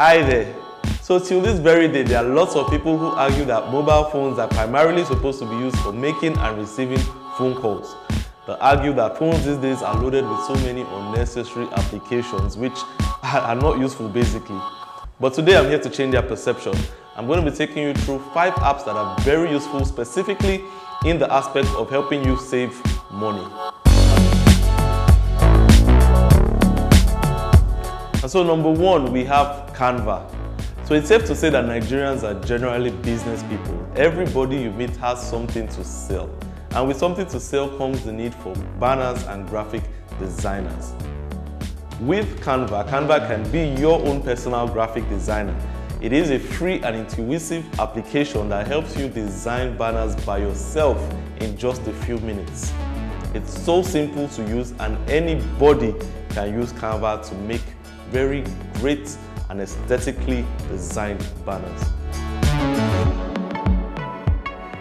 Hi there. So till this very day, there are lots of people who argue that mobile phones are primarily supposed to be used for making and receiving phone calls. They argue that phones these days are loaded with so many unnecessary applications which are not useful basically. But today I'm here to change their perception. I'm going to be taking you through 5 apps that are very useful specifically in the aspect of helping you save money. And so number 1, we have Canva. So it's safe to say that Nigerians are generally business people. Everybody you meet has something to sell. And with something to sell comes the need for banners and graphic designers. With Canva, Canva can be your own personal graphic designer. It is a free and intuitive application that helps you design banners by yourself in just a few minutes. It's so simple to use and anybody can use Canva to make very great and aesthetically designed banners.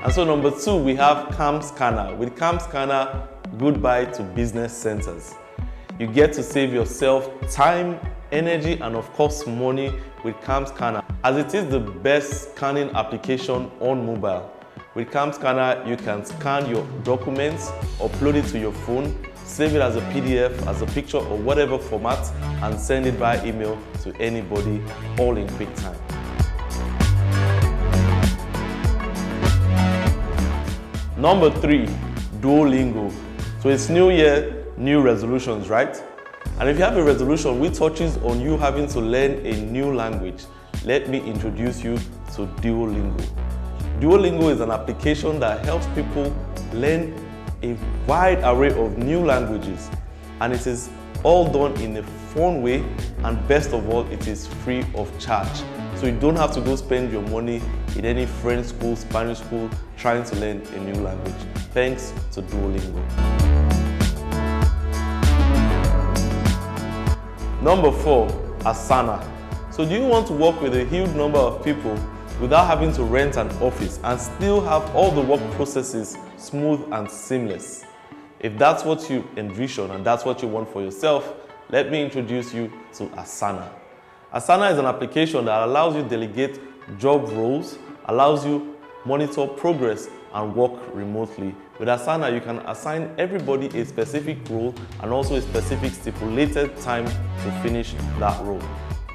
And so number 2, we have KANA. With KANA, goodbye to business centers. You get to save yourself time, energy, and of course money with KANA, as it is the best scanning application on mobile. With KANA, you can scan your documents, upload it to your phone, save it as a PDF, as a picture, or whatever format, and send it by email to anybody, all in quick time. Number 3, Duolingo. So it's New Year, new resolutions, right? And if you have a resolution which touches on you having to learn a new language, let me introduce you to Duolingo. Duolingo is an application that helps people learn a wide array of new languages, and it is all done in a fun way, and best of all, it is free of charge. So you don't have to go spend your money in any French school, Spanish school trying to learn a new language, thanks to Duolingo. Number 4, Asana. So do you want to work with a huge number of people without having to rent an office and still have all the work processes smooth and seamless? If that's what you envision and that's what you want for yourself, let me introduce you to Asana. Asana is an application that allows you to delegate job roles, allows you monitor progress and work remotely. With Asana, you can assign everybody a specific role and also a specific stipulated time to finish that role.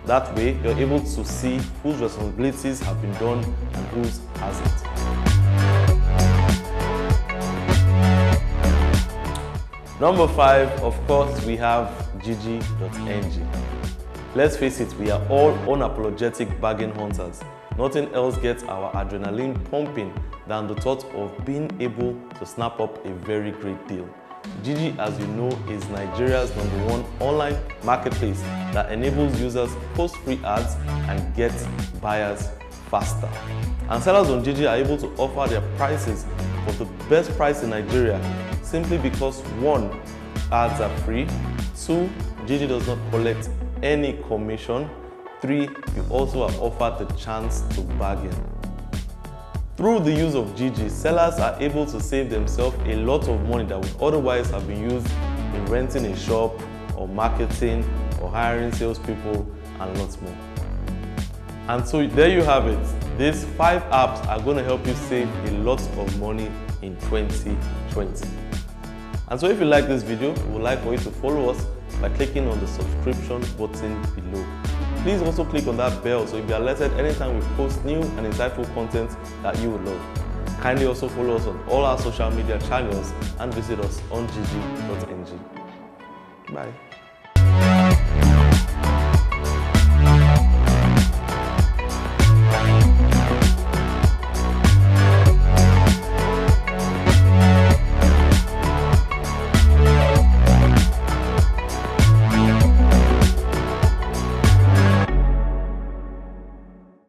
That way, you're able to see whose responsibilities have been done and whose hasn't. Number 5, of course, we have Jiji.ng. Let's face it, we are all unapologetic bargain hunters. Nothing else gets our adrenaline pumping than the thought of being able to snap up a very great deal. Gigi, as you know, is Nigeria's #1 online marketplace that enables users to post free ads and get buyers faster. And sellers on Gigi are able to offer their prices for the best price in Nigeria simply because 1, ads are free, 2, Gigi does not collect any commission, 3, you also are offered the chance to bargain. Through the use of Gigi, sellers are able to save themselves a lot of money that would otherwise have been used in renting a shop or marketing or hiring salespeople and lots more. And so there you have it. These 5 apps are going to help you save a lot of money in 2020. And so if you like this video, we would like for you to follow us by clicking on the subscription button below. Please also click on that bell so you'll be alerted anytime we post new and insightful content that you would love. Kindly also follow us on all our social media channels and visit us on Jiji.ng. Bye.